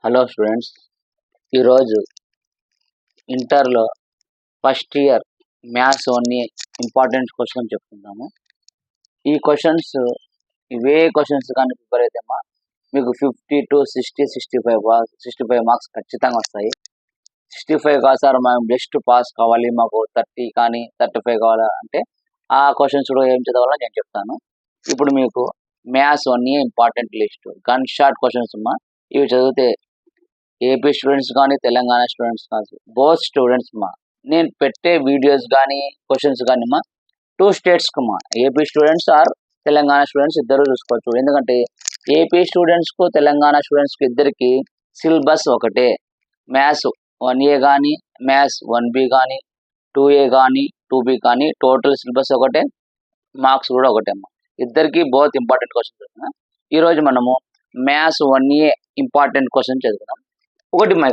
Hello students, ఈరోజు ఇంటర్లో first year maths only important question చెప్పుకుందాము. ఈ క్వశ్చన్స్ ఇవే క్వశ్చన్స్ కానీ ప్రిపేర్ అయితేమా మీకు 50 to 60, 65 మార్క్స్ ఖచ్చితంగా వస్తాయి. 65 కాదు సార్, మేము బెస్ట్ పాస్ కావాలి, మాకు 30 కానీ 35 కావాలా అంటే ఆ క్వశ్చన్స్ కూడా ఏం చదవాలో నేను చెప్తాను. ఇప్పుడు మీకు maths only important list gun shot questions అమ్మా. ఇవి చదివితే ఏపీ స్టూడెంట్స్ కానీ తెలంగాణ స్టూడెంట్స్ కానీ బోత్ స్టూడెంట్స్ మా నేను పెట్టే వీడియోస్ కానీ క్వశ్చన్స్ కానీ మా 2 స్టేట్స్కి మా AP students or Telangana students ఇద్దరు చూసుకోవచ్చు. ఎందుకంటే ఏపీ స్టూడెంట్స్కు తెలంగాణ స్టూడెంట్స్కి ఇద్దరికి సిలబస్ ఒకటే. మ్యాథ్స్ 1A కానీ మ్యాథ్స్ 1B కానీ 2A కానీ 2B కానీ టోటల్ సిలబస్ ఒకటే, మార్క్స్ కూడా ఒకటే అమ్మా. ఇద్దరికి బోత్ ఇంపార్టెంట్ క్వశ్చన్స్. ఈరోజు మనము మ్యాథ్స్ 1A ఇంపార్టెంట్ క్వశ్చన్ చదువుకుందాం. ఒకటి మా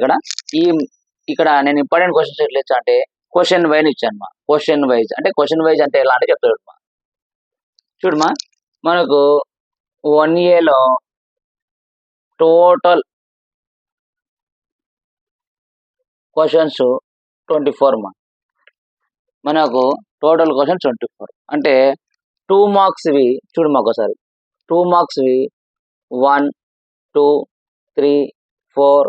ఇక్కడ నేను ఇంపార్టెంట్ క్వశ్చన్స్ ఎట్లా ఇచ్చా అంటే క్వశ్చన్ వైజ్ ఇచ్చాను. క్వశ్చన్ వైజ్ అంటే ఎలా అంటే చెప్తాడు చూడమా. మనకు 1Aలో టోటల్ క్వశ్చన్స్ 24 మా. మనకు టోటల్ క్వశ్చన్స్ 24 అంటే 2 మార్క్స్వి చూడు మాకు ఒకసారి. 2 మార్క్స్వి 1, 2, 3, 4,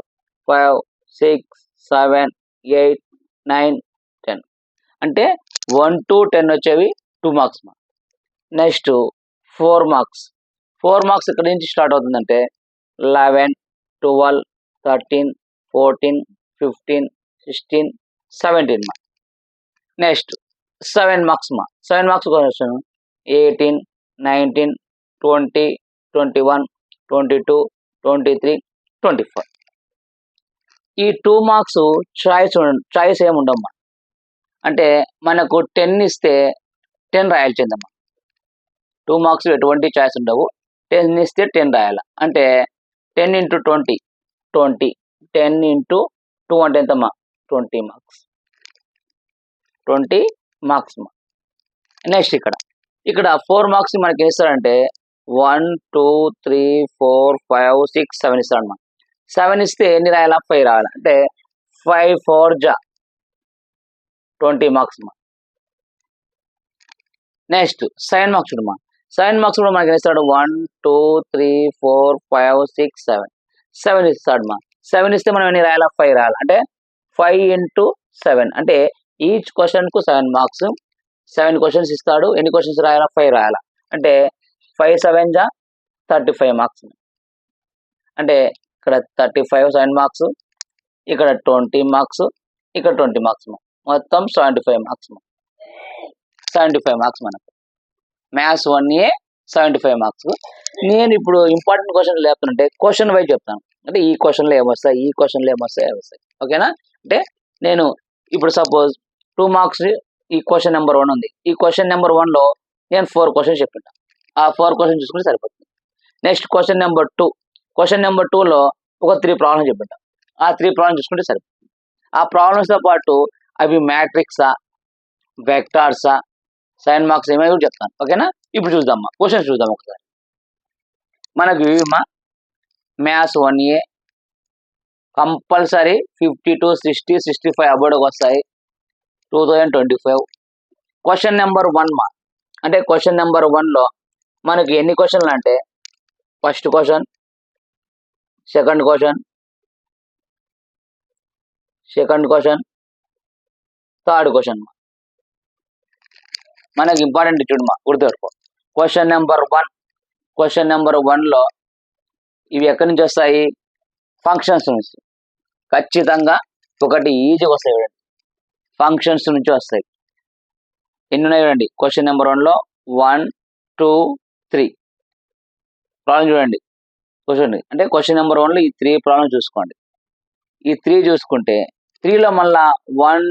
5, 6, 7, 8, 9, 10 అంటే 1 to 10 వచ్చేవి 2 మార్క్స్ మా. నెక్స్ట్ 4 మార్క్స్ ఇక్కడ నుంచి స్టార్ట్ అవుతుందంటే 11, 12, 13, 14, 15, 16, 17 మా. నెక్స్ట్ 7 మార్క్స్ మా. 7 మార్క్స్ క్వశ్చన్ 18, 19, 20, 21, 22, 23, 24. ఈ 2 మార్క్స్ చాయిస్ ఏముండమ్మా. అంటే మనకు 10 ఇస్తే 10 రాయాల్సిందమ్మా. 2 మార్క్స్ ఎటువంటి చాయిస్ ఉండవు. 10 ఇస్తే 10 రాయాలి. అంటే 10 into 20 20, 10 into 2 అంటే ఎంతమ్మా 20 మార్క్స్. 20 మార్క్స్ మా. నెక్స్ట్ ఇక్కడ 4 మార్క్స్ మనకి వేస్తాడంటే 1, 2, 3, 4, 5, 6, 7 ఇస్తాడమ్మా. 7 ఇస్తే ఎన్ని రాయాలా 5 రాయాలి. అంటే 5 4 20 మార్క్స్ మా. నెక్స్ట్ 7 మార్క్స్ చూడమ్మా. 7 మార్క్స్ కూడా మనకి ఇస్తాడు 1, 2, 3, 4, 5, 6, 7 ఇస్తాడు మా. 7 ఇస్తే మనం ఎన్ని రాయాలా 5 రాయాలి. అంటే 5 into 7 అంటే ఈచ్ క్వశ్చన్కు 7 మార్క్స్. 7 క్వశ్చన్స్ ఇస్తాడు. ఎన్ని క్వశ్చన్స్ రాయాలా 5 రాయాలా. అంటే 5 7 35 మార్క్స్. అంటే ఇక్కడ 35 7 మార్క్స్, ఇక్కడ 20 మార్క్స్, ఇక్కడ 20 మార్క్స్ మొత్తం 75 మార్క్స్ 75 మార్క్స్ మనకు మ్యాథ్స్ 1A 75 మార్క్స్. నేను ఇప్పుడు ఇంపార్టెంట్ క్వశ్చన్ లేపుతుంటే క్వశ్చన్ వైజ్ చెప్తాను. అంటే ఈ క్వశ్చన్లో ఏమొస్తాయి, ఈ క్వశ్చన్లో ఏమొస్తాయి. ఓకేనా. అంటే నేను ఇప్పుడు సపోజ్ 2 మార్క్స్ ఈ క్వశ్చన్ నెంబర్ 1 ఉంది. ఈ క్వశ్చన్ నెంబర్ 1లో నేను 4 క్వశ్చన్స్ చెప్పింటా. ఆ 4 క్వశ్చన్ చూసుకుంటే సరిపోతుంది. నెక్స్ట్ క్వశ్చన్ నెంబర్ 2లో ఒక 3 ప్రాబ్లమ్స్ చెప్పింటా. ఆ 3 ప్రాబ్లమ్స్ చూసుకుంటే సరిపోతుంది. ఆ ప్రాబ్లమ్స్తో పాటు అవి మ్యాట్రిక్సా, వెక్టార్సా, 7 మార్క్స్ ఏమైనా కూడా చెప్తాను. ఓకేనా. ఇప్పుడు చూద్దామా క్వశ్చన్స్ చూద్దాం ఒకసారి. మనకు ఇవిమా మ్యాథ్స్ 1A కంపల్సరీ 50 to 60, 65 అబౌట్కి వస్తాయి 2025. క్వశ్చన్ నెంబర్ 1 మా. అంటే క్వశ్చన్ నెంబర్ 1లో మనకి ఎన్ని క్వశ్చన్లు అంటే first question, second question, third question మనకి ఇంపార్టెంట్ చూడమా గుర్తుపెట్టుకో. క్వశ్చన్ నెంబర్ 1లో ఇవి ఎక్కడి నుంచి వస్తాయి ఫంక్షన్స్ నుంచి. ఖచ్చితంగా ఒకటి ఈజీగా వస్తాయి చూడండి, ఫంక్షన్స్ నుంచి వస్తాయి. ఎన్ని ఉన్నాయి చూడండి. క్వశ్చన్ నెంబర్ 1లో 1, 2, 3 ప్రాబ్లం చూడండి. అంటే క్వశ్చన్ నెంబర్ 1లో ఈ 3 ప్రాబ్లమ్ చూసుకోండి. ఈ 3 చూసుకుంటే 3లో మళ్ళా 1,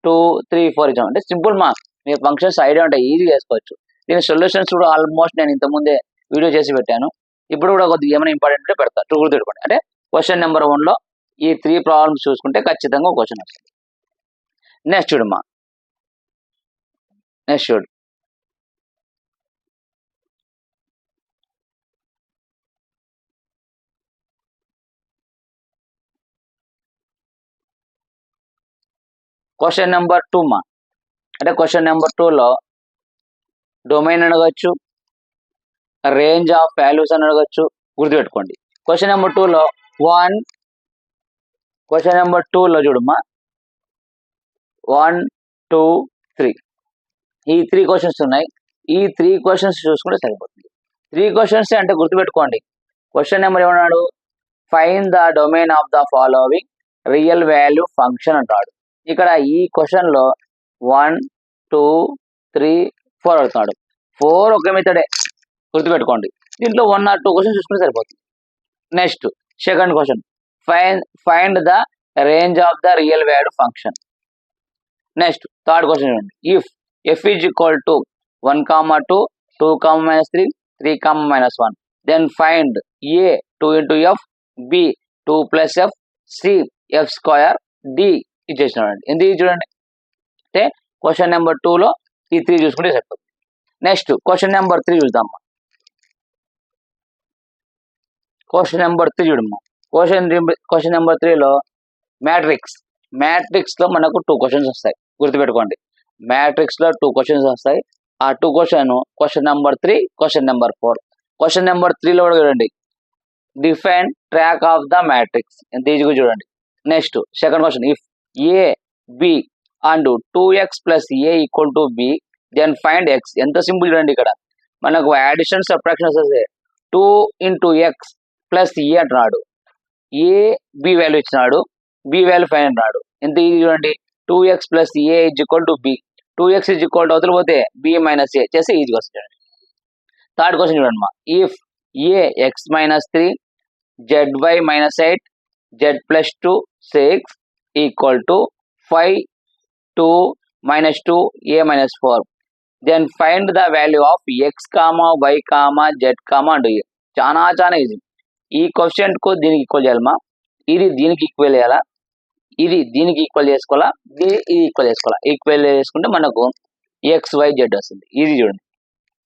2, 3, 4 ఇచ్చాం. అంటే సింపుల్ మా. మీరు ఫంక్షన్స్ ఐడియా ఉంటాయి, ఈజీగా చేసుకోవచ్చు. దీని సొల్యూషన్స్ కూడా ఆల్మోస్ట్ నేను ఇంతకుముందే వీడియో చేసి పెట్టాను. ఇప్పుడు కూడా కొద్దిగా ఏమైనా ఇంపార్టెంట్ ఉంటే పెడతా, గుర్తుపెట్టుకోండి. అంటే క్వశ్చన్ నెంబర్ 1లో ఈ 3 ప్రాబ్లమ్స్ చూసుకుంటే ఖచ్చితంగా క్వశ్చన్ వస్తుంది. నెక్స్ట్ చూడు క్వశ్చన్ నెంబర్ 2 మా, అంటే క్వశ్చన్ నెంబర్ 2లో డొమైన్ అడగచ్చు, రేంజ్ ఆఫ్ వాల్యూస్ అని అడగచ్చు, గుర్తుపెట్టుకోండి. క్వశ్చన్ నెంబర్ 2లో క్వశ్చన్ నెంబర్ 2లో చూడమ్మా 1 2 3 ఈ 3 క్వశ్చన్స్ ఉన్నాయి. ఈ 3 క్వశ్చన్స్ చూసుకుంటే సరిపోతుంది. 3 క్వశ్చన్స్ అంటే గుర్తుపెట్టుకోండి. క్వశ్చన్ నెంబర్ ఏమన్నాడు, find the domain of the following real value function అంటాడు. ఇక్కడ ఈ క్వశ్చన్ లో 1 2 3 4 అడుగుతాడు. 4 ఒక మెథడే, గుర్తుపెట్టుకోండి. దీంట్లో 1 or 2 క్వశ్చన్స్ చూసుకుంటే సరిపోతుంది. Next second question, find the range of the real value function. Next third question చూడండి, if f is equal to 1, 2, 2, -3, 3, -1, then find a 2 into f, b 2 plus f, c f square, d ఇచ్చేసినాడండి. ఎందుకు చూడండి అంటే question number 2లో ఈ 3 చూసుకుంటే సరిపోతుంది. Next question number 3 చూద్దాం. Question number 3 చూడమ్మా. క్వశ్చన్ నెంబర్ 3లో మ్యాట్రిక్స్ లో మనకు 2 క్వశ్చన్స్ వస్తాయి, గుర్తుపెట్టుకోండి. మ్యాట్రిక్స్ లో 2 క్వశ్చన్స్ వస్తాయి. ఆ 2 question number 3, question number 4. Question number 3లో కూడా చూడండి, define trace of the matrix, ఎంత ఈజీగా చూడండి. Next second question, if A B and 2x + a = b, then find x. ఎంత సింపుల్ చూడండి. ఇక్కడ మనకు అడిషన్ సబ్ట్రాక్షన్ వస్తే 2 into x + a అంటున్నాడు, ఏ బి వాల్యూ ఇచ్చినాడు, బి వాల్యూ ఫైండ్ అంటున్నాడు. ఎంత ఈజీ చూడండి, 2x + a = b, 2x అవతల పోతే b - a చేస్తే ఈజీగా వస్తుంది. థర్డ్ క్వశ్చన్ చూడండి మా, if a x - 3 zy - 8 z + 2 6 = 5 2 - 2 a - 4, then find the value of x, y, z and a. చాలా ఈజీ. ఈ క్వశ్చన్ కు దీనికి ఈక్వల్ చేయాలమ్మా, ఇది దీనికి ఈక్వల్ చేయాలా, ఇది దీనికి ఈక్వల్ చేసుకోవాలా, ఇది ఈక్వల్ చేసుకోవాలా. ఈక్వల్ చేసుకుంటే మనకు XYZ వస్తుంది. ఈజీ చూడండి.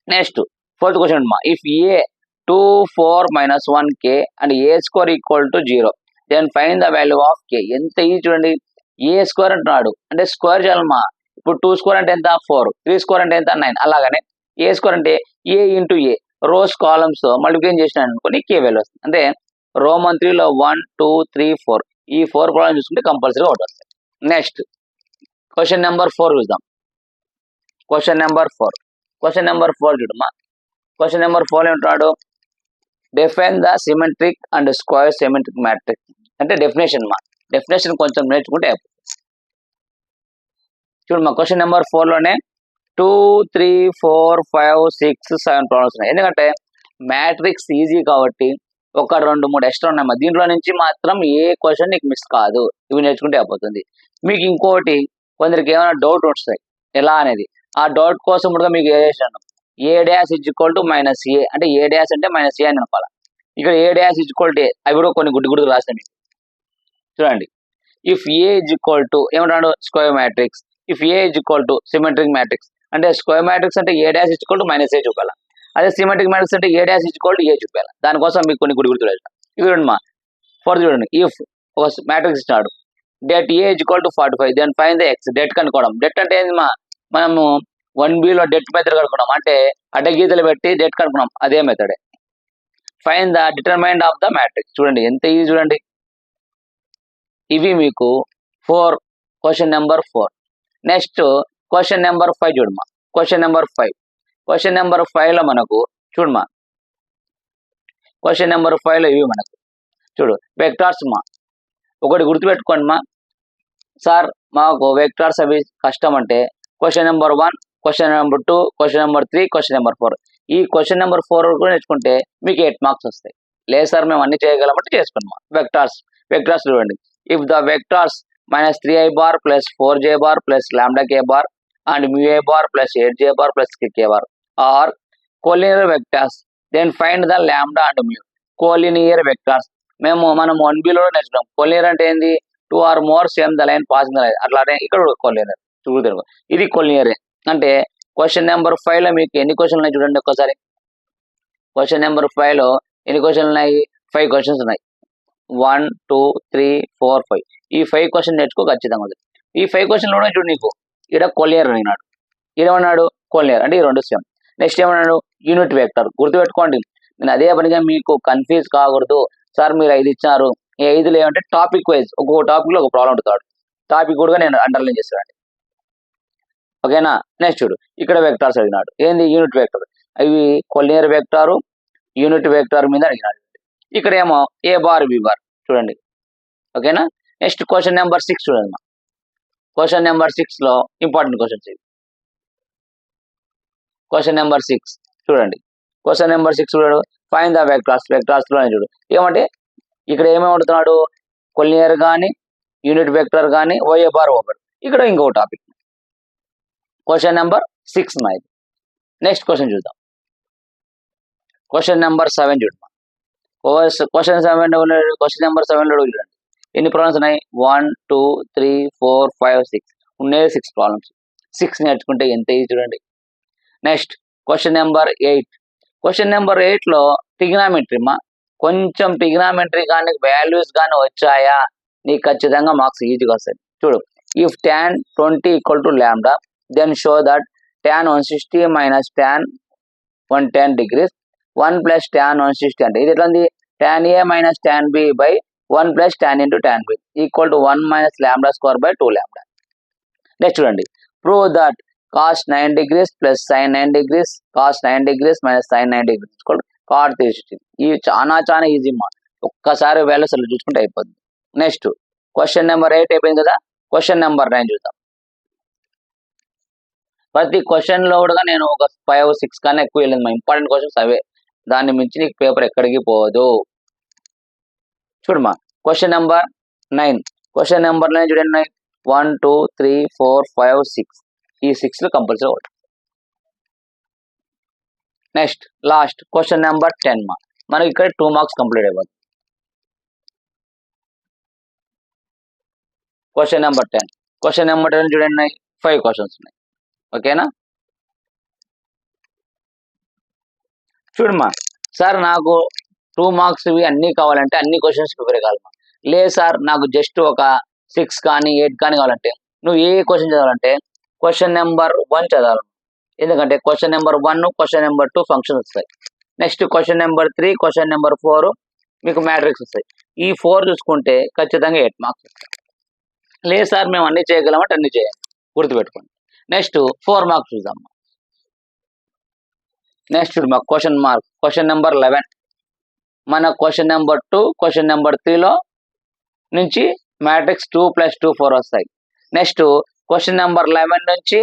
నెక్స్ట్ ఫోర్త్ క్వశ్చన్ అమ్మా, if A 2 4 - 1k and a² = 0, then find the value of k. ఎంత ఈజీ చూడండి. a² అంటున్నాడు అంటే స్క్వేర్ చేయాలమ్మా. ఇప్పుడు 2² అంటే ఎంత 4, 3² అంటే ఎంత 9. అలాగనే a² అంటే a into a, rows columns multiplication చేసినాను అనుకోని k వాల్యూ వస్తుంది. అంటే రోమన్ 3లో 1 2 3 4 ఈ 4 ప్రాబ్లమ్ చూసుకుంటే కంపల్సరీగా ఒకటి వస్తాయి. నెక్స్ట్ క్వశ్చన్ నెంబర్ 4 చూద్దాం. క్వశ్చన్ నెంబర్ 4 చూడమ్మా. క్వశ్చన్ నెంబర్ 4 ఏమంటాడు, define the symmetric and square symmetric matrix. అంటే డెఫినేషన్ కొంచెం నేర్చుకుంటే అయిపోతుంది. చూడమ్మా, క్వశ్చన్ నెంబర్ 4లోనే 2 3 4 5 6 7 ప్రాబ్లమ్స్ ఉన్నాయి. ఎందుకంటే మ్యాట్రిక్స్ ఈజీ కాబట్టి 1 2 3 ఎక్స్ట్రా ఉన్నాయి. దీంట్లో నుంచి మాత్రం ఏ క్వశ్చన్ నీకు మిస్ కాదు, ఇవి నేర్చుకుంటే అయిపోతుంది. మీకు ఇంకోటి కొందరికి ఏమైనా డౌట్ వస్తాయి ఎలా అనేది, ఆ డౌట్ కోసం కూడా మీకు ఏ చేసాను, a' = -a అంటే a' అంటే -a అని అనుకోవాలి. ఇక్కడ a' = a, అవి కూడా కొన్ని గుడ్డు రాస్తాయి మీకు. చూడండి, ఇఫ్ a ఏమంటాడు square matrix, if a symmetric matrix. అంటే స్క్వేర్ మ్యాట్రిక్స్ అంటే a' = -a చూపాలి. అదే సిమెట్రిక్ మ్యాట్రిక్స్ అంటే a' = a చూపాలి. దానికోసం మీకు కొన్ని గుర్తు రాస్తాం. ఇవి చూడండి మా, ఫోర్త్ చూడండి, ఇఫ్ ఒక మ్యాట్రిక్స్ ఇచ్చినాడు, det a = 45, then find the x. Det కనుక్కోవడం. డెట్ అంటే ఏంది మా, మనము 1bలో డెట్ మెథడ్ కనుక్కున్నాం, అంటే అడ్డగీతలు పెట్టి డెట్ కనుక్కున్నాం, అదే మెథడే. Find the determinant of the matrix. చూడండి ఎంత ఈజీ చూడండి. ఇవి మీకు question number 4. Next question number 5 చూడమ్మా. క్వశ్చన్ నెంబర్ 5లో మనకు చూడమ్మా, క్వశ్చన్ నెంబర్ 5లో ఇవి మనకు చూడు వెక్టార్స్ మా. ఒకటి గుర్తుపెట్టుకోండి మా, సార్ మాకు వెక్టార్స్ అవి కష్టం అంటే question number 1, question number 2, question number 3, question number 4. ఈ క్వశ్చన్ నెంబర్ 4 కూడా నేర్చుకుంటే మీకు 8 మార్క్స్ వస్తాయి. లేదు సార్ మేము అన్ని చేయగలమంటే చేసుకోండి మా. వెక్టార్స్ చూడండి, if the vectors -3i bar + 4j bar + λk bar and μa bar + 8j bar + kk bar are collinear vectors, then find the lambda and mu. collinear vectors మనం 1bలో నేర్చుకున్నాం. కొలినియర్ అంటే ఏంది, 2 or more same the line passing the line. అట్లానే ఇక్కడ collinear చూడదు, ఇది కొలినియరే. అంటే question number 5లో మీకు ఎన్ని క్వశ్చన్లు ఉన్నాయి చూడండి ఒక్కసారి. క్వశ్చన్ నెంబర్ 5లో ఎన్ని క్వశ్చన్లు ఉన్నాయి, 5 క్వశ్చన్స్ ఉన్నాయి. 1 2 3 4 5. ఈ 5 క్వశ్చన్ నేర్చుకో ఖచ్చితంగా ఉంది. ఈ 5 క్వశ్చన్లు కూడా చూడు నీకు ఇక్కడ కొలియర్ అడిగినాడు, ఏమన్నాడు కొలియర్ అంటే ఈ రెండు సేమ్. నెక్స్ట్ ఏమన్నాడు యూనిట్ వెక్టర్. గుర్తుపెట్టుకోండి, నేను అదే పనిగా మీకు కన్ఫ్యూజ్ కాకూడదు. సార్ మీరు 5 ఇచ్చారు, ఈ 5లో ఏమంటే టాపిక్ వైజ్ ఒక్కొక్క టాపిక్ లో ఒక ప్రాబ్లం అడుగుతాడు. టాపిక్ కూడా నేను అండర్లైన్ చేస్తాను, ఓకేనా. నెక్స్ట్ చూడు ఇక్కడ వెక్టార్స్ అడిగినాడు, ఏంది యూనిట్ వెక్టర్. అవి కొలినియర్ వెక్టారు యూనిట్ వెక్టార్ మీద అడిగినాడు. ఇక్కడ ఏమో ఏ బార్ బి బార్ చూడండి, ఓకేనా. నెక్స్ట్ క్వశ్చన్ నెంబర్ 6 చూడండి. క్వశ్చన్ నెంబర్ 6లో ఇంపార్టెంట్ క్వశ్చన్స్ ఇవి. క్వశ్చన్ నెంబర్ 6 చూడండి. క్వశ్చన్ నెంబర్ 6 చూడండి, ఫైండ్ ద వెక్టార్స్. వెక్టార్స్ లో చూడు ఏమంటే ఇక్కడ ఏమేమి అడుగుతున్నాడు, కొలినియర్ కానీ యూనిట్ వెక్టర్ కానీ ఓఏ బార్ ఓవర్. ఇక్కడ ఇంకో టాపిక్ క్వశ్చన్ నెంబర్ 6 మైది. నెక్స్ట్ క్వశ్చన్ చూద్దాం. క్వశ్చన్ నెంబర్ 7 చూద్దాం. క్వశ్చన్ నెంబర్ 7లో చూడండి ఎన్ని ప్రాబ్లమ్స్ ఉన్నాయి, 1 2 3 4 5 6 ఉన్నాయి, 6 ప్రాబ్లమ్స్. 6 నేర్చుకుంటే ఎంత ఈజీ చూడండి. Next question number 8. Question number 8లో ట్రిగ్నామెట్రీ మా కొంచెం ట్రిగ్నామెట్రీ కానీ వాల్యూస్ కానీ వచ్చాయా నీకు ఖచ్చితంగా మార్క్స్ ఈజీగా వస్తాయి. చూడు, if tan 20 equal to lambda then show that tan 160 minus tan 110 degrees 1 plus tan 160 అంటే ఇది ఎట్లా ఉంది, tan a minus tan b by 1 plus tan into tan b equal to 1 minus lambda square by 2 lambda. Next చూడండి, prove that cos 9 degrees plus sin 9 degrees cos 9 degrees minus sin 9 degrees equal to cot 360. ఇవి చాలా easy మా, ఒక్కసారి values అలా చూసుకుంటే అయిపోద్ది. Next question number 8 అయిపోయింది కదా. క్వశ్చన్ నెంబర్ 9 చూద్దాం. ప్రతి క్వశ్చన్ లో కూడా నేను ఒక 5-6 కన్నా ఎక్కువ వెళ్ళింది మా, ఇంపార్టెంట్ క్వశ్చన్స్ అవే, దాన్ని మించి నీకు పేపర్ ఎక్కడికి పోదు. చూడమ్మా క్వశ్చన్ నెంబర్ 9. క్వశ్చన్ నెంబర్ 9 చూడండి, 1 2 3 4 5 6 ఈ 6లో కంపల్సరీ ఒకటి. నెక్స్ట్ లాస్ట్ క్వశ్చన్ నెంబర్ 10 మా, మనకి ఇక్కడ 2 మార్క్స్ కంప్లీట్ అయిపోతుంది. Question number 10. క్వశ్చన్ నెంబర్ 10 చూడండి, 5 క్వశ్చన్స్ ఉన్నాయి, ఓకేనా. చూడమ్మా, సార్ నాకు 2 మార్క్స్ ఇవి అన్నీ కావాలంటే అన్ని క్వశ్చన్స్ ప్రిపేర్ కావాలమ్మా. లేదు సార్ నాకు జస్ట్ ఒక 6 కానీ 8 కానీ కావాలంటే నువ్వు ఏ క్వశ్చన్ చదవాలంటే క్వశ్చన్ నెంబర్ 1 చదవాలి. ఎందుకంటే question number 1 question number 2 functions వస్తాయి. Next question number 3 question number 4 మీకు మ్యాట్రిక్స్ వస్తాయి. ఈ 4 చూసుకుంటే ఖచ్చితంగా 8 మార్క్స్ వస్తాయి. లేదు సార్ మేము అన్ని చేయగలమంటే అన్ని చేయాలి, గుర్తుపెట్టుకోండి. నెక్స్ట్ 4 మార్క్స్ చూద్దాం. నెక్స్ట్ చూడు మాకు క్వశ్చన్ నెంబర్ 11. మన క్వశ్చన్ నెంబర్ 2 క్వశ్చన్ నెంబర్ 3లో నుంచి మ్యాట్రిక్స్ 2 + 2 4 వస్తాయి. నెక్స్ట్ క్వశ్చన్ నెంబర్ 11 నుంచి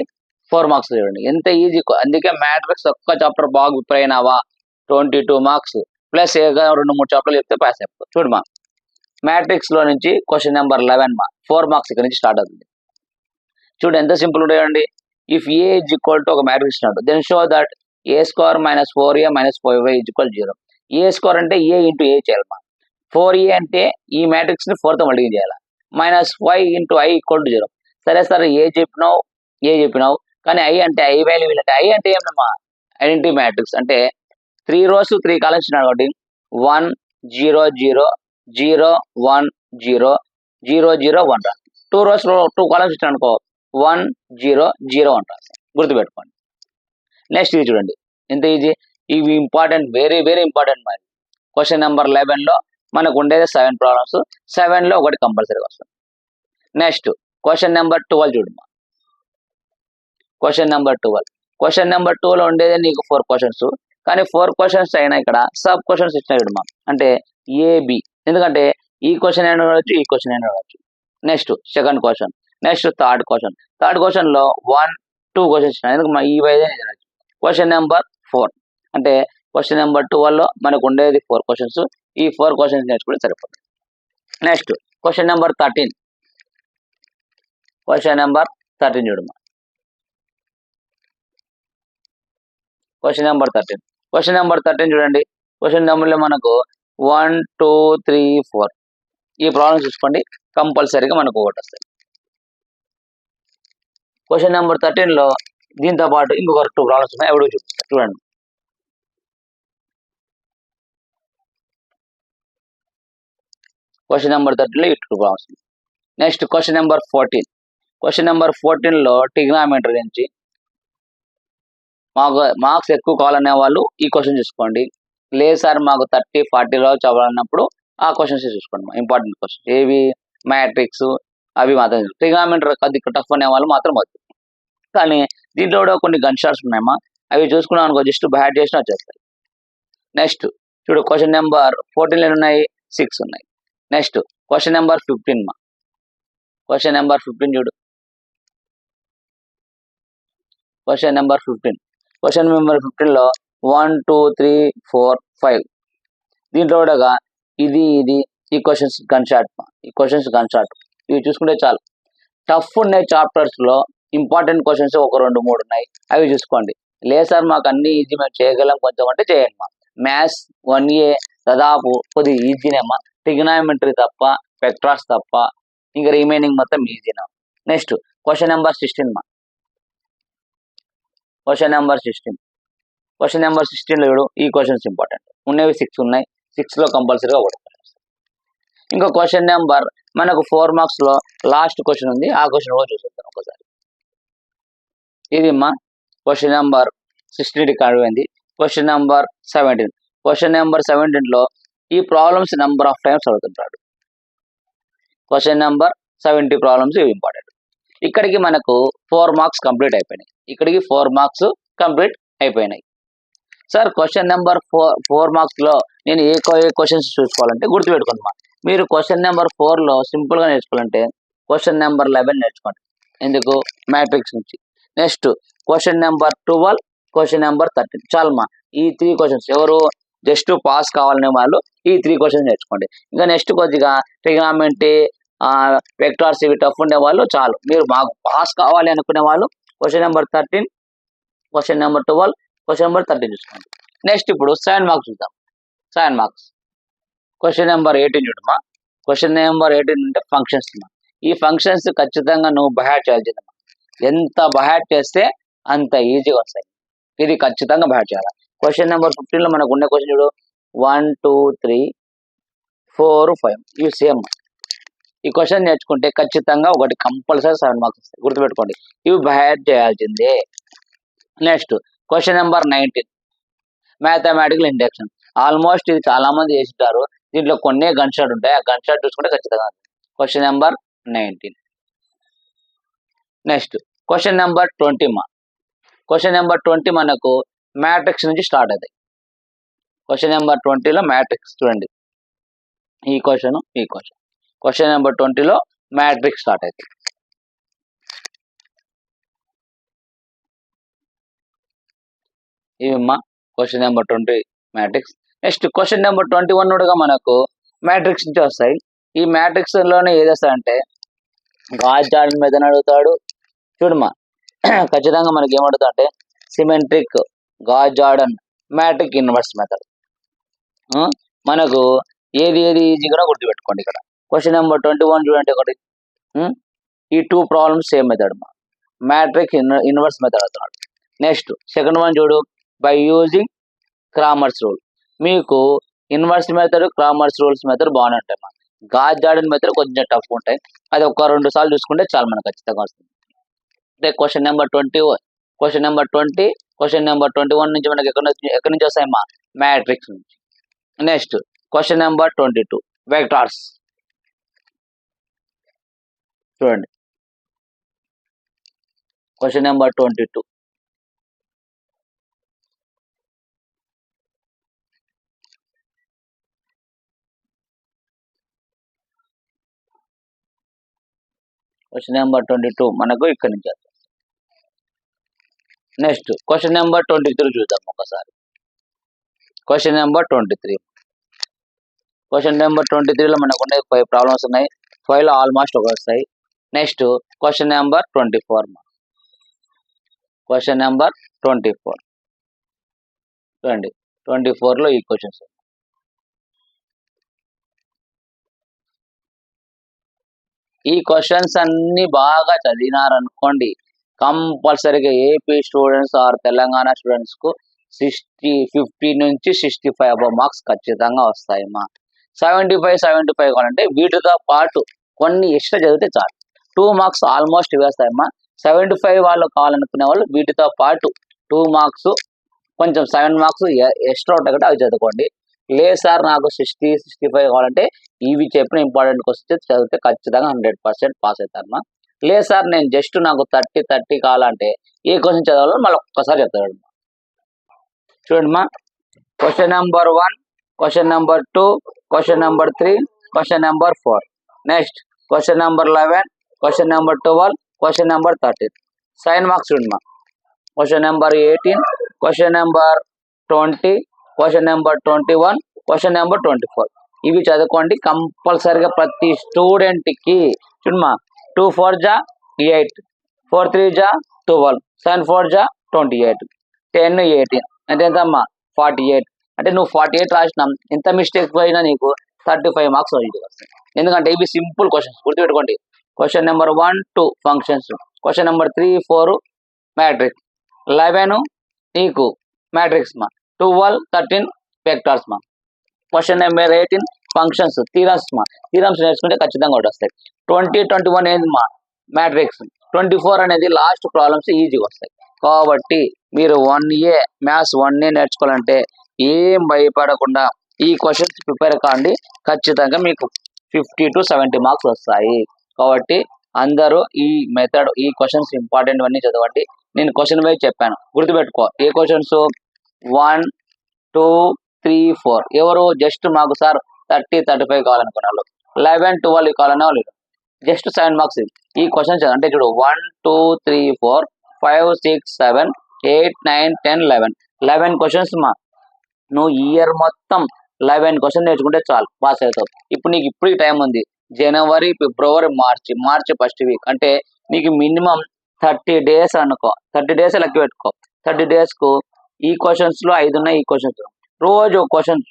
4 మార్క్స్ చూడండి, ఎంత ఈజీ. అందుకే మ్యాట్రిక్స్ ఒక్క చాప్టర్ బాగా ప్రిపేర్ అయినావా 22 మార్క్స్ ప్లస్ 2-3 చాప్టర్లు చెప్తే పాస్ అయిపోతుంది. చూడమా మ్యాట్రిక్స్ లో నుంచి క్వశ్చన్ నెంబర్ 11 మా 4 మార్క్స్ ఇక్కడ నుంచి స్టార్ట్ అవుతుంది. చూడు ఎంత సింపుల్ ఉంటాయండి. If A is equal to ఒక మ్యాట్రిక్స్ ఇచ్చినట్టు then show that a square minus 4a minus 5y is equal 0. A square అంటే a ఇంటూ a చేయాలి. 4a అంటే ఈ మ్యాట్రిక్స్ ని 4తో మల్టిప్లై చేయాలి. Minus y into i equal to 0. సరే సార్ ఏ చెప్పినావు కానీ i అంటే i వాల్యూ అంటే i అంటే ఏమమ్మా ఐడెంటిటీ మ్యాట్రిక్స్ అంటే 3 rows 3 కాలమ్స్ ఇచ్చినాడు కాబట్టి 1 0 0 0 1 0 0 0 1 రాసి 2 rows 2 కాలమ్స్ ఇచ్చినాడు అనుకో 1 0 0 1 రాసి గుర్తుపెట్టుకోండి. నెక్స్ట్ ఇది చూడండి ఎంత ఈజీ. ఇవి ఇంపార్టెంట్, వెరీ వెరీ ఇంపార్టెంట్. మరి క్వశ్చన్ నెంబర్ 11లో మనకు ఉండేది 7 ప్రాబ్లమ్స్, 7లో ఒకటి కంపల్సరీగా వస్తుంది. నెక్స్ట్ క్వశ్చన్ నెంబర్ 12 చూడమ్మా. క్వశ్చన్ నెంబర్ 12లో ఉండేది నీకు 4 క్వశ్చన్స్, కానీ 4 క్వశ్చన్స్ అయినా ఇక్కడ సబ్ క్వశ్చన్స్ ఇచ్చినాయి చూడమ్మా. అంటే ఏబి, ఎందుకంటే ఈ క్వశ్చన్ అయినా రావచ్చు ఈ క్వశ్చన్ అయినా రావచ్చు. Next second question, next third question లో 1 2 క్వశ్చన్స్ ఇచ్చినాయి, ఎందుకు ఈ వైదే రావచ్చు. క్వశ్చన్ నెంబర్ 4 అంటే క్వశ్చన్ నెంబర్ 12లో మనకు ఉండేది 4 క్వశ్చన్స్. ఈ 4 క్వశ్చన్స్ నేర్చుకుంటే సరిపోతుంది. నెక్స్ట్ క్వశ్చన్ నెంబర్ 13 చూడమ్మా. క్వశ్చన్ నెంబర్ 13 చూడండి. క్వశ్చన్ నెంబర్లో మనకు 1 2 3 4 ఈ ప్రాబ్లమ్ చూసుకోండి, కంపల్సరీగా మనకు ఒకటి వస్తుంది. క్వశ్చన్ నెంబర్ 13లో దీంతో పాటు ఇంకొక 2 ప్రాబ్లమ్స్ ఉన్నాయి, ఎవరు చూపిస్తారు చూడండి. క్వశ్చన్ నెంబర్ 13లో ఈ 2 problems. Next question number 14 question number 14లో ట్రిగ్నామెట్రీ నుంచి మార్క్స్ ఎక్కువ కావాలనే వాళ్ళు ఈ క్వశ్చన్ చూసుకోండి. లేదు సార్ మాకు 30-40లో చదవాలన్నప్పుడు ఆ క్వశ్చన్స్ చూసుకోండి. ఇంపార్టెంట్ క్వశ్చన్ ఏవి మ్యాట్రిక్స్ అవి మాత్రం. ట్రిగ్నామెట్రీ కొద్ది టఫ్ అనే వాళ్ళు మాత్రం వద్దు. కానీ దీంట్లో కూడా కొన్ని గన్ షాట్స్ ఉన్నాయమ్మా, అవి చూసుకున్నాం అనుకో జస్ట్ బ్యాట్ చేసినా వచ్చేస్తాయి. నెక్స్ట్ చూడు క్వశ్చన్ నెంబర్ 14 ఉన్నాయి, 6 ఉన్నాయి. నెక్స్ట్ క్వశ్చన్ నెంబర్ 15 మా. క్వశ్చన్ నెంబర్ 15 చూడు. Question number 15. క్వశ్చన్ నెంబర్ 15లో 1, 2, 3, 4, 5 దీంట్లో కూడా ఇది ఈ క్వశ్చన్స్ గన్ షాట్. ఈ క్వశ్చన్స్ గన్ షాట్ ఇవి చూసుకుంటే చాలు. టఫ్ ఉన్నాయి చాప్టర్స్ లో ఇంపార్టెంట్ క్వశ్చన్స్ ఒక 2-3 ఉన్నాయి, అవి చూసుకోండి. లేదు సార్ మాకు అన్ని ఈజీ మేము చేయగలం కొంచెం అంటే చేయండి మా. మ్యాథ్స్ 1A దాదాపు కొద్దిగా ఈజీనేమ్మా, ట్రిగ్నామెట్రీ తప్ప, వెక్టార్స్ తప్ప, ఇంకా రిమైనింగ్ మొత్తం ఈజీనా. నెక్స్ట్ క్వశ్చన్ నెంబర్ 16 మా. Question number 16. క్వశ్చన్ నెంబర్ 16లో చూడు ఈ క్వశ్చన్స్ ఇంపార్టెంట్ ఉన్నవి 6 ఉన్నాయి. 6లో కంపల్సరీగా ఒకటి. ఇంకా క్వశ్చన్ నెంబర్ మనకు 4 మార్క్స్ లో లాస్ట్ క్వశ్చన్ ఉంది, ఆ క్వశ్చన్ కూడా చూసేద్దాం ఒకసారి. ఇది మా క్వశ్చన్ నెంబర్ 16 కడిపోయింది. Question number 17. క్వశ్చన్ నెంబర్ 17లో ఈ ప్రాబ్లమ్స్ నెంబర్ ఆఫ్ టైమ్స్ అడుగుతుంటాడు. క్వశ్చన్ నెంబర్ 70 ప్రాబ్లమ్స్ ఇవి ఇంపార్టెంట్. ఇక్కడికి మనకు 4 మార్క్స్ కంప్లీట్ అయిపోయినాయి. ఇక్కడికి 4 మార్క్స్ కంప్లీట్ అయిపోయినాయి. సార్ క్వశ్చన్ నెంబర్ 4 మార్క్స్ లో నేను ఏ క్వశ్చన్స్ చూసుకోవాలంటే గుర్తుపెట్టుకోండి మా. మీరు క్వశ్చన్ నెంబర్ 4లో సింపుల్ గా నేర్చుకోవాలంటే క్వశ్చన్ నెంబర్ 11 నేర్చుకోండి. ఎందుకు మ్యాట్రిక్స్ నుంచి. Next question number 12, question number 13 చాలమ్మా. ఈ 3 క్వశ్చన్స్ ఎవరు జస్ట్ పాస్ కావాలనే వాళ్ళు ఈ 3 క్వశ్చన్స్ నేర్చుకోండి. ఇంకా నెక్స్ట్ కొద్దిగా ట్రిగ్నామెట్రీ వెక్టార్స్ ఇవి టఫ్ ఉండే వాళ్ళు చాలు. మీరు మాకు పాస్ కావాలి అనుకునే వాళ్ళు question number 13, question number 12, question number 13 చూసుకోండి. నెక్స్ట్ ఇప్పుడు 7 మార్క్స్ చూద్దాం. 7 మార్క్స్ క్వశ్చన్ నెంబర్ 18 చూడమ్మా. క్వశ్చన్ నెంబర్ 18 అంటే ఫంక్షన్స్. ఈ ఫంక్షన్స్ ఖచ్చితంగా నువ్వు బయాట్ చేయాల్సిందమ్మా. ఎంత బయాట్ చేస్తే అంత ఈజీగా వస్తాయి. ఇది ఖచ్చితంగా బయాట్ చేయాలి. క్వశ్చన్ నెంబర్ 15లో మనకు ఉండే క్వశ్చన్ చూడు 1, 2, 3, 4, 5 ఇవి సేమ్. ఈ క్వశ్చన్ నేర్చుకుంటే ఖచ్చితంగా ఒకటి కంపల్సరీ 7 మార్క్స్ వస్తాయి, గుర్తుపెట్టుకోండి. ఇవి బయాట్ చేయాల్సిందే. Next question number 19 mathematical induction. Almost ఇది చాలా మంది చేసింటారు. దీంట్లో కొన్ని గన్ షాట్ ఉంటాయి, ఆ గన్ షాట్ చూసుకుంటే ఖచ్చితంగా. Question number 19. Next question number 20 మా. క్వశ్చన్ నెంబర్ 20 మనకు మ్యాట్రిక్స్ నుంచి స్టార్ట్ అవుతాయి. క్వశ్చన్ నెంబర్ 20లో మ్యాట్రిక్స్ చూడండి. ఈ క్వశ్చన్ క్వశ్చన్ నెంబర్ 20లో మ్యాట్రిక్స్ స్టార్ట్ అవుతాయి. ఇవమ్మా question number 20 matrix. Next question number 21 కూడా మనకు మ్యాట్రిక్స్ నుంచి వస్తాయి. ఈ మ్యాట్రిక్స్ లోనే ఏది వస్తాయంటే గాస్ జార్డన్ మెథడ్ అడుగుతాడు చూడమ్మా. ఖచ్చితంగా మనకి ఏమడుగుతా అంటే symmetric, Gauss Jordan, matrix inverse method. మనకు ఏది ఈజీగా గుర్తుపెట్టుకోండి. ఇక్కడ క్వశ్చన్ నెంబర్ 21 చూడండి. ఒకటి ఈ 2 ప్రాబ్లమ్స్ సేమ్ మెథడ్ మా. మ్యాట్రిక్ ఇన్వర్స్ మెథడ్ అవుతున్నాడు. నెక్స్ట్ సెకండ్ వన్ చూడు బై యూజింగ్ క్రామర్స్ రూల్. మీకు inverse method, Cramer's rules method బాగానే ఉంటాయి మా. గాస్ జార్డన్ మెథడ్ కొంచెం టఫ్ ఉంటాయి, అది ఒక 2 సార్లు చూసుకుంటే చాలా మనకు ఖచ్చితంగా వస్తుంది. అంటే question number 20, question number 20, question number 21 నుంచి మనకి ఎక్కడి నుంచి వస్తాయమ్మా మ్యాట్రిక్స్ నుంచి. నెక్స్ట్ క్వశ్చన్ నెంబర్ 22 వెక్టార్స్ చూడండి. క్వశ్చన్ నెంబర్ 22 క్వశ్చన్ నెంబర్ 22 మనకు ఇక్కడి నుంచి వస్తుంది. నెక్స్ట్ క్వశ్చన్ నెంబర్ 23 చూద్దాం ఒకసారి. Question number 23. క్వశ్చన్ నెంబర్ 23లో మనకు ఉండే 5 ప్రాబ్లమ్స్ ఉన్నాయి. 5లో ఆల్మోస్ట్ ఒక వస్తాయి. Next question number 24. Question number 24 చూడండి. 24లో ఈ క్వశ్చన్స్. ఈ క్వశ్చన్స్ అన్ని బాగా చదివినారనుకోండి కంపల్సరీగా AP students or Telangana students కు 50 నుంచి 65 అబవ్ మార్క్స్ ఖచ్చితంగా వస్తాయి మా. 75 కావాలంటే వీటితో పాటు కొన్ని ఎక్స్ట్రా చదివితే చాలు. 2 మార్క్స్ ఆల్మోస్ట్ వేస్తాయమ్మా. 75 వాళ్ళు కావాలనుకునే వాళ్ళు వీటితో పాటు 2 మార్క్స్ కొంచెం 7 మార్క్స్ ఎక్స్ట్రా ఉంటాయి కాబట్టి అవి చదువుకోండి. లేదు సార్ నాకు 60, 65 కావాలంటే ఇవి చెప్పిన ఇంపార్టెంట్ క్వశ్చన్స్ చదివితే ఖచ్చితంగా 100% పాస్ అవుతారమ్మా. లేదు సార్ నేను జస్ట్ నాకు 30 కావాలంటే ఏ క్వశ్చన్ చదవాలో మళ్ళీ ఒక్కసారి చెప్తాడు. చూడమ్మా, question number 1, question number 2, question number 3, question number 4. Next question number 11, question number 12, question number 13. సైన్ మార్క్స్ చూడమ్మా, question number 18, question number 20, question number 21, question number 24. ఇవి చదువుకోండి కంపల్సరిగా ప్రతి స్టూడెంట్కి. చూడమ్మా, 2 4 జా 8, 4 3 జా 12, 7 4 జా 28, 10 18 అంటే ఎంతమ్మా 48. అంటే నువ్వు 48 రాసినా ఎంత మిస్టేక్ పోయినా నీకు 35 మార్క్స్ వస్తాయి. ఎందుకంటే ఇవి సింపుల్ క్వశ్చన్స్ గుర్తుపెట్టుకోండి. Question number 1 2 functions, question number 3 4 matrix, 11 నీకు మ్యాట్రిక్స్ మా, 12 13 వెక్టార్స్ మా. క్వశ్చన్ నెంబర్ 18 ఫంక్షన్స్ థీరమ్స్ మా. థీరమ్స్ నేర్చుకుంటే ఖచ్చితంగా ఒకటి వస్తాయి. 20 21 ఏంది మా మ్యాట్రిక్స్, 24 అనేది లాస్ట్ ప్రాబ్లమ్స్ ఈజీగా వస్తాయి. కాబట్టి మీరు 1A మ్యాథ్స్ 1A నేర్చుకోవాలంటే ఏం భయపడకుండా ఈ క్వశ్చన్స్ ప్రిపేర్ కాండి. ఖచ్చితంగా మీకు 50 to 70 మార్క్స్ వస్తాయి. కాబట్టి అందరూ ఈ మెథడ్ ఈ క్వశ్చన్స్ ఇంపార్టెంట్ అన్నీ చదవండి. నేను క్వశ్చన్ వైజ్ చెప్పాను గుర్తుపెట్టుకో. ఏ క్వశ్చన్స్ 1 2 3 4 ఎవరు జస్ట్ మాకు సార్ 30 35 కావాలనుకునే వాళ్ళు, 11 12 కావాలనే వాళ్ళు జస్ట్ 7 మార్క్స్. ఈ క్వశ్చన్స్ అంటే చూడు 1 2 3 4 5 6 7 8 9 10 11 క్వశ్చన్స్ మా. నువ్వు ఇయర్ మొత్తం 11 క్వశ్చన్ నేర్చుకుంటే చాలు పాస్ అవుతావు. ఇప్పుడు నీకు ఇప్పుడు టైం ఉంది. జనవరి ఫిబ్రవరి మార్చి ఫస్ట్ వీక్ అంటే నీకు మినిమం 30 days అనుకో. 30 days లెక్క పెట్టుకో. 30 daysకు ఈ క్వశ్చన్స్లో 5 ఉన్నాయి. ఈ క్వశ్చన్స్ రోజు ఒక క్వశ్చన్స్,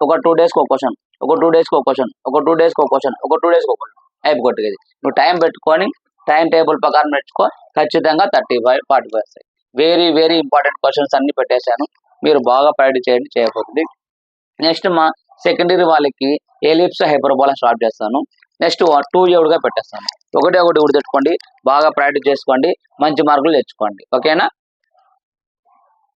ఒక 2 daysకి ఒక క్వశ్చన్, ఒక 2 daysకి ఒక క్వశ్చన్, ఒక 2 daysకి ఒక క్వశ్చన్, ఒక 2 daysకి ఒక క్వశ్చన్ అయిపోగొట్టేది. నువ్వు టైం పెట్టుకొని టైం టేబుల్ ప్రకారం నేర్చుకో. ఖచ్చితంగా 35 45 వస్తాయి. వెరీ వెరీ ఇంపార్టెంట్ క్వశ్చన్స్ అన్ని పెట్టేశాను. మీరు బాగా ప్రాక్టీస్ చేయండి, చేయబోతుంది. నెక్స్ట్ మా సెకండరీ వాళ్ళకి ఎలిప్స్ హైపర్బోలా స్టార్ట్ చేస్తాను. నెక్స్ట్ 2A పెట్టేస్తాను. ఒకటి గుర్తుపెట్టుకోండి, బాగా ప్రాక్టీస్ చేసుకోండి, మంచి మార్కులు తెచ్చుకోండి. ఓకేనా?